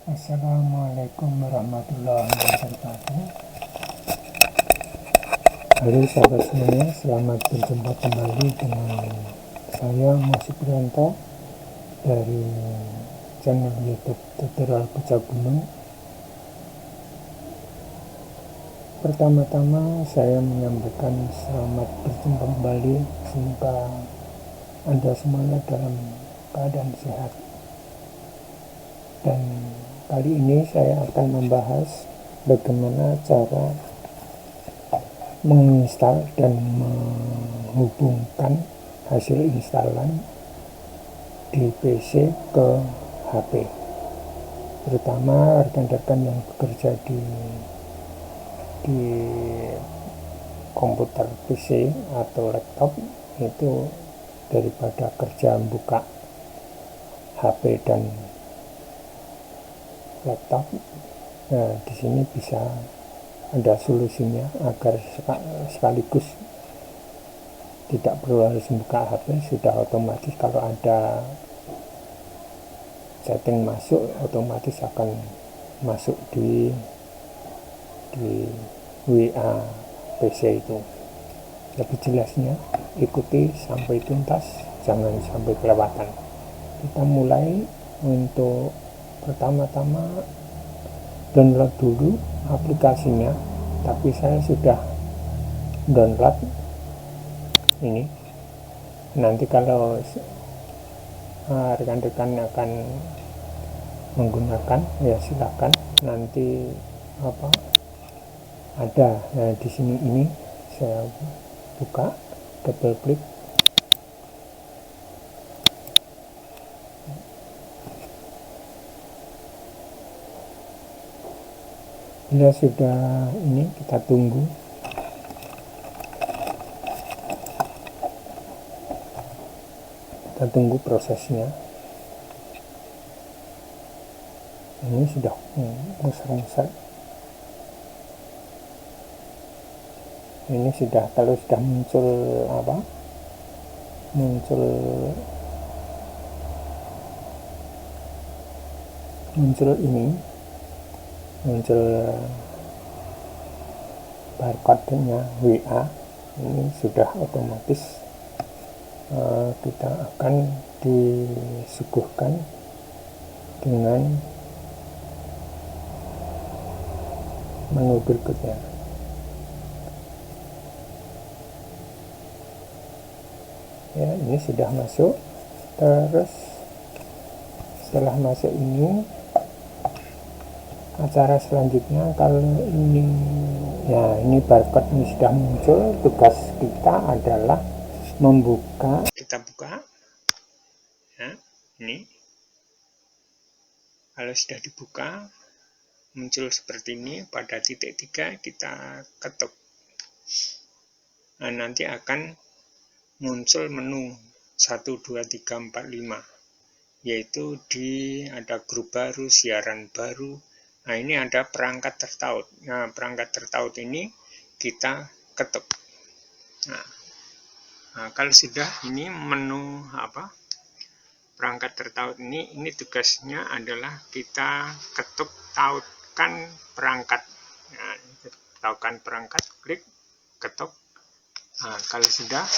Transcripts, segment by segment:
Assalamualaikum warahmatullahi wabarakatuh. Halo sahabat semuanya, selamat berjumpa kembali dengan saya Mas Prianto dari channel YouTube Tutorial Bocah Gunung. Pertama-tama saya menyampaikan selamat berjumpa kembali. Semoga Anda semuanya dalam keadaan sehat. Dan kali ini saya akan membahas bagaimana cara menginstal dan menghubungkan hasil instalan di PC ke HP, terutama rekan-rekan yang bekerja di komputer PC atau laptop, itu daripada kerja buka HP dan laptop. Nah, di sini bisa ada solusinya agar sekaligus tidak perlu harus buka HP, sudah otomatis kalau ada setting masuk, otomatis akan masuk di WA PC itu. Lebih jelasnya ikuti sampai tuntas, jangan sampai kelewatan. Kita mulai. Untuk pertama-tama download dulu aplikasinya, tapi saya sudah download ini. Nanti kalau rekan-rekan akan menggunakan, ya silakan. Nanti ada di sini, ini saya buka, double klik. Bila sudah ini, kita tunggu. Kita tunggu prosesnya. Ini sudah muser-muser. Ini sudah, kalau sudah muncul muncul barcode-nya WA, ini sudah otomatis kita akan disuguhkan dengan menu berikutnya. Ya, ini sudah masuk. Terus setelah masuk ini, acara selanjutnya, kalau ini, ya ini barcode ini sudah muncul, tugas kita adalah membuka. Kita buka, ya, ini. Kalau sudah dibuka, muncul seperti ini. Pada titik 3 kita ketuk. Nah, nanti akan muncul menu 1, 2, 3, 4, 5, yaitu ada grup baru, siaran baru. Nah, ini ada perangkat tertaut. Nah, perangkat tertaut ini kita ketuk. Nah, kalau sudah ini menu perangkat tertaut ini tugasnya adalah kita ketuk, tautkan perangkat. Nah, tautkan perangkat, klik, ketuk. Nah, kalau sudah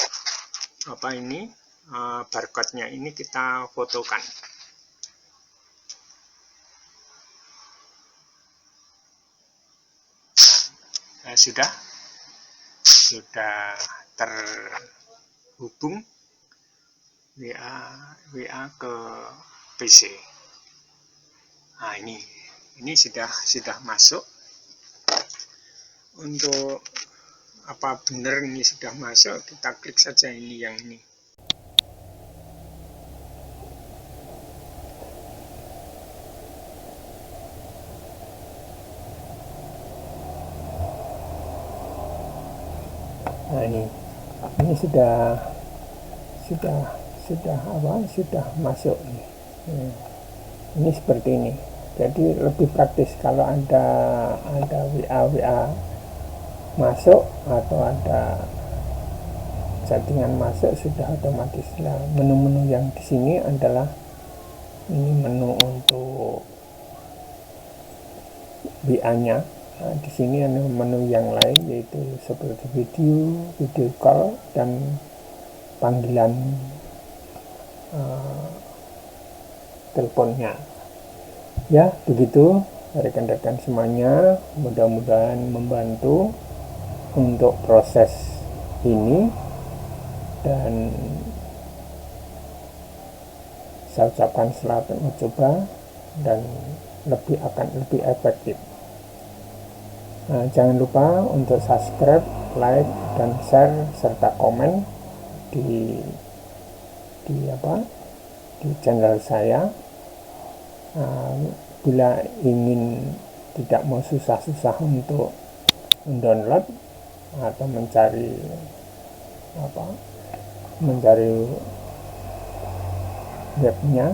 barcode-nya ini kita fotokan. Nah, sudah terhubung WA ke PC. Nah, ini sudah masuk. Untuk benar ini sudah masuk, kita klik saja ini yang ini. Nah, ini sudah masuk. Ini seperti ini. Jadi lebih praktis kalau ada WA masuk atau ada settingan masuk, sudah otomatis. Nah, menu-menu yang di sini adalah ini menu untuk WA-nya. Nah, di sini ada menu yang lain yaitu seperti video call dan panggilan teleponnya. Ya, begitu rekan-rekan semuanya, mudah-mudahan membantu untuk proses ini, dan saya ucapkan selamat mencoba dan akan lebih efektif. Nah, jangan lupa untuk subscribe, like, dan share serta komen di channel saya. Bila ingin tidak mau susah-susah untuk mendownload atau mencari webnya,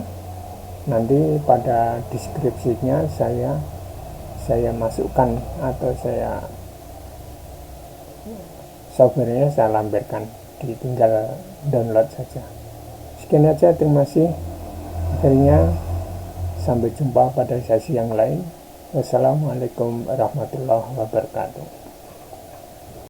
nanti pada deskripsinya saya masukkan atau softwarenya saya lampirkan, tinggal download saja. Sekian aja, terima kasih. Akhirnya sampai jumpa pada sesi yang lain. Wassalamualaikum warahmatullahi wabarakatuh.